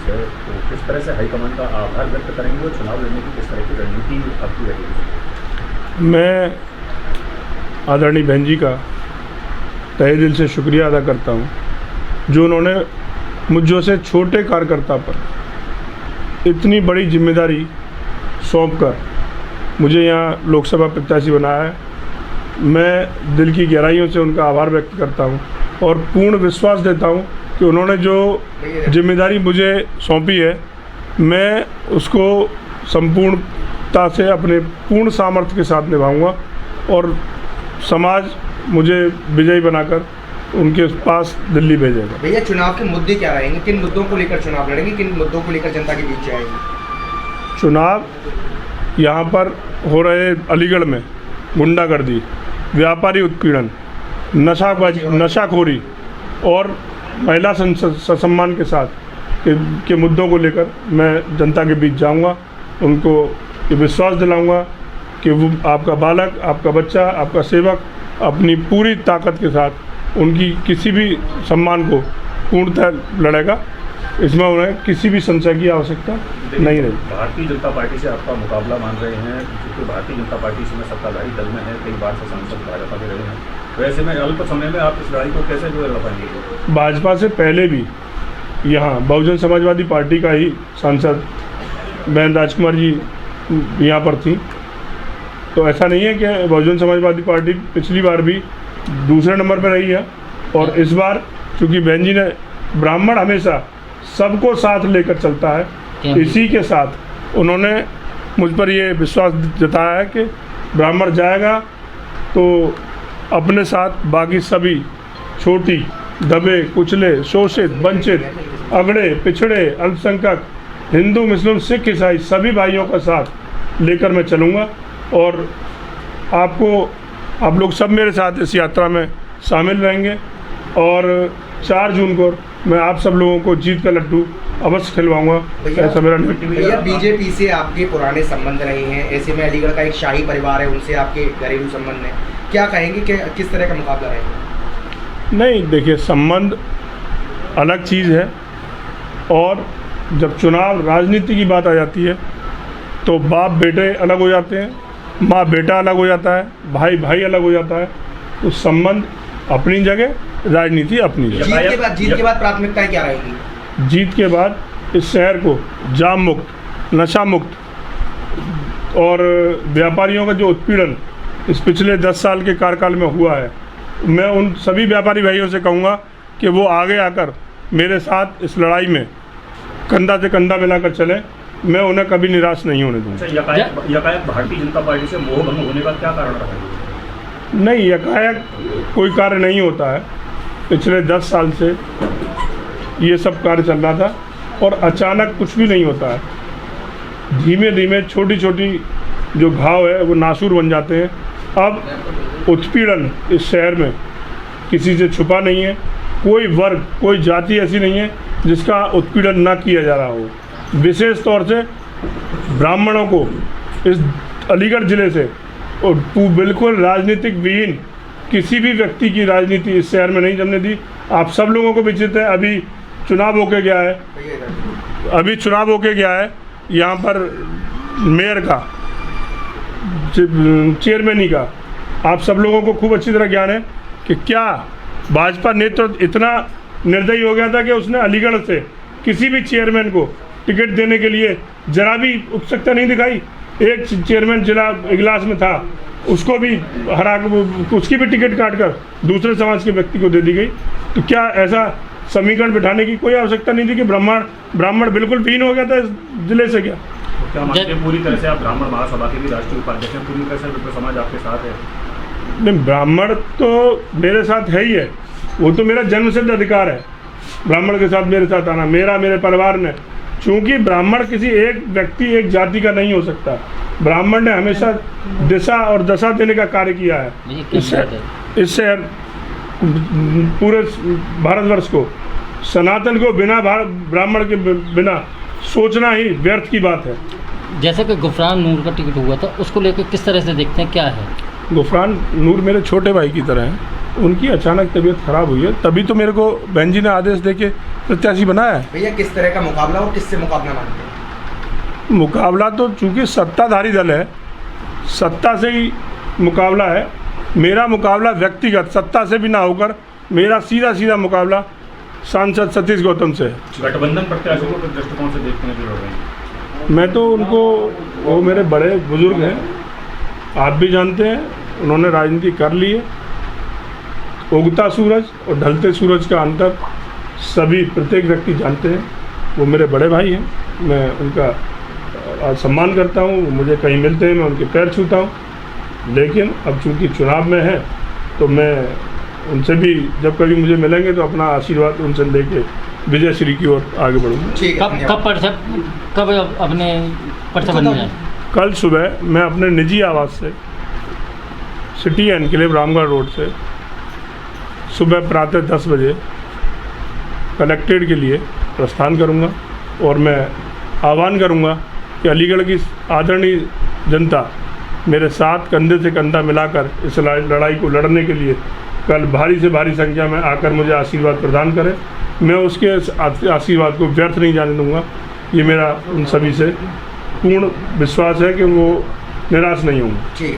है, तो किस तरह से हाईकमान का आभार व्यक्त करेंगे और चुनाव लड़ने की किस तरह की रणनीति आपकी रहेगी? मैं आदरणीय बहन जी का तहे दिल से शुक्रिया अदा करता हूँ, जो उन्होंने मुझ से छोटे कार्यकर्ता पर इतनी बड़ी जिम्मेदारी सौंपकर मुझे यहाँ लोकसभा प्रत्याशी बनाया है। मैं दिल की गहराइयों से उनका आभार व्यक्त करता हूँ और पूर्ण विश्वास देता हूँ कि उन्होंने जो जिम्मेदारी मुझे सौंपी है, मैं उसको संपूर्णता से अपने पूर्ण सामर्थ्य के साथ निभाऊंगा और समाज मुझे विजयी बनाकर उनके पास दिल्ली भेजेगा। भैया, चुनाव के मुद्दे क्या रहेंगे? किन मुद्दों को लेकर चुनाव लड़ेंगे? किन मुद्दों को लेकर जनता के बीच जाएंगे? चुनाव यहाँ पर हो रहे अलीगढ़ में गुंडागर्दी, व्यापारी उत्पीड़न, नशाखोरी और महिला सम्मान के साथ के मुद्दों को लेकर मैं जनता के बीच जाऊंगा। उनको ये विश्वास दिलाऊंगा कि वो आपका बालक, आपका बच्चा, आपका सेवक अपनी पूरी ताकत के साथ उनकी किसी भी सम्मान को पूर्णतः लड़ेगा। इसमें उन्हें किसी भी संशय की आवश्यकता नहीं रही। भारतीय जनता पार्टी से आपका मुकाबला मान रहे हैं, क्योंकि भारतीय जनता पार्टी इसमें सत्ताधारी दल में है, कई बार से सांसद भाजपा के रहे हैं, वैसे में अल्प समय में आप इस लड़ाई को कैसे जो लड़ पाएंगे? भाजपा से पहले भी यहाँ बहुजन समाजवादी पार्टी का ही सांसद बहन राजकुमार जी यहाँ पर थी, तो ऐसा नहीं है कि बहुजन समाजवादी पार्टी पिछली बार भी दूसरे नंबर पर रही है। और इस बार चूँकि बहन जी ने ब्राह्मण हमेशा सबको साथ लेकर चलता है, इसी के साथ उन्होंने मुझ पर ये विश्वास जताया है कि ब्राह्मण जाएगा तो अपने साथ बाकी सभी छोटी, दबे, कुचले, शोषित, वंचित, अगड़े, पिछड़े, अल्पसंख्यक, हिंदू, मुस्लिम, सिख, ईसाई सभी भाइयों का साथ लेकर मैं चलूँगा। और आप लोग सब मेरे साथ इस यात्रा में शामिल रहेंगे और 4 जून को मैं आप सब लोगों को जीत का लड्डू अवश्य खिलवाऊंगा। ऐसा मेरा भैया, बीजेपी से आपके पुराने संबंध रहे हैं, ऐसे में अलीगढ़ का एक शाही परिवार है, उनसे आपके घरेलू संबंध हैं, क्या कहेंगे कि किस तरह का मुकाबला रहेगा? नहीं, देखिए, संबंध अलग चीज़ है और जब चुनाव राजनीति की बात आ जाती है तो बाप बेटे अलग हो जाते हैं, माँ बेटा अलग हो जाता है, भाई भाई अलग हो जाता है। तो संबंध अपनी जगह, राजनीति अपनी जगह। जीत के बाद प्राथमिकताएं क्या रहेंगी? जीत के बाद इस शहर को जाम मुक्त, नशा मुक्त और व्यापारियों का जो उत्पीड़न इस पिछले 10 साल के कार्यकाल में हुआ है, मैं उन सभी व्यापारी भाइयों से कहूँगा कि वो आगे आकर मेरे साथ इस लड़ाई में कंधा से कंधा मिलाकर चलें। मैं उन्हें कभी निराश नहीं होने दूँगा। यकायक भारतीय जनता पार्टी से मोह भंग होने का क्या कारण रहा है? नहीं, यकायक कोई कार्य नहीं होता है। पिछले 10 साल से ये सब कार्य चल रहा था और अचानक कुछ भी नहीं होता है। धीमे धीमे छोटी छोटी जो घाव है वो नासूर बन जाते हैं। अब उत्पीड़न इस शहर में किसी से छुपा नहीं है। कोई वर्ग, कोई जाति ऐसी नहीं है जिसका उत्पीड़न ना किया जा रहा हो। विशेष तौर से ब्राह्मणों को इस अलीगढ़ ज़िले से और बिल्कुल राजनीतिक विहीन किसी भी व्यक्ति की राजनीति इस शहर में नहीं जमने दी। आप सब लोगों को विचित है, अभी चुनाव होके गया है, यहाँ पर मेयर का, चेयरमैन का आप सब लोगों को खूब अच्छी तरह ज्ञान है कि क्या भाजपा नेतृत्व इतना निर्दयी हो गया था कि उसने अलीगढ़ से किसी भी चेयरमैन को टिकट देने के लिए जरा भी उत्सुकता नहीं दिखाई। एक चेयरमैन जिला इगलास में था, उसको भी उसकी भी टिकट काटकर दूसरे समाज के व्यक्ति को दे दी गई। तो क्या ऐसा समीकरण बिठाने की कोई आवश्यकता नहीं थी कि ब्राह्मण बिल्कुल विहीन हो गया था इस जिले से? क्या पूरी तरह से आप ब्राह्मण महासभा के भी राष्ट्रीय उपाध्यक्ष हैं, पूरी तरह से समाज आपके साथ है? नहीं, ब्राह्मण तो मेरे साथ है ही है, वो तो मेरा जन्मसिद्ध अधिकार है ब्राह्मण के साथ मेरे साथ आना, मेरे परिवार ने। चूँकि ब्राह्मण किसी एक व्यक्ति, एक जाति का नहीं हो सकता। ब्राह्मण ने हमेशा दिशा और दशा देने का कार्य किया है इस शहर पूरे भारतवर्ष को। सनातन को बिना ब्राह्मण के बिना सोचना ही व्यर्थ की बात है। जैसे कि गुफरान नूर का टिकट हुआ था, उसको लेकर किस तरह से देखते हैं, क्या है? गुफरान नूर मेरे छोटे भाई की तरह है उनकी अचानक तबीयत खराब हुई है, तभी तो मेरे को बहन जी ने आदेश दे के प्रत्याशी बनाया है। भैया किस तरह का मुकाबला और किससे मुकाबला मानते हैं? मुकाबला तो चूंकि सत्ताधारी दल है, सत्ता से ही मुकाबला है। मेरा मुकाबला व्यक्तिगत सत्ता से भी ना होकर मेरा सीधा सीधा मुकाबला सांसद सतीश गौतम से है। गठबंधन प्रत्याशियों को किस दृष्टिकोण से देखते हैं जो लड़ रहे हैं? मैं तो उनको, वो मेरे बड़े बुजुर्ग हैं, आप भी जानते हैं, उन्होंने राजनीति कर ली है। उगता सूरज और ढलते सूरज का अंतर सभी प्रत्येक व्यक्ति जानते हैं। वो मेरे बड़े भाई हैं, मैं उनका सम्मान करता हूँ। मुझे कहीं मिलते हैं मैं उनके पैर छूता हूँ, लेकिन अब चूँकि चुनाव में है तो मैं उनसे भी जब कभी मुझे मिलेंगे तो अपना आशीर्वाद उनसे लेके विजय श्री की ओर आगे बढ़ूँगा। ठीक है, कब अपने पर्चा बनने जाए? कल सुबह मैं अपने निजी आवास से सिटी एनक्लेव रामगढ़ रोड से सुबह प्रातः 10 बजे कलेक्ट्रेट के लिए प्रस्थान करूंगा और मैं आह्वान करूंगा कि अलीगढ़ की आदरणीय जनता मेरे साथ कंधे से कंधा मिलाकर इस लड़ाई को लड़ने के लिए कल भारी से भारी संख्या में आकर मुझे आशीर्वाद प्रदान करें। मैं उसके आशीर्वाद को व्यर्थ नहीं जाने दूंगा। ये मेरा उन सभी से पूर्ण विश्वास है कि वो निराश नहीं होंगे। ठीक।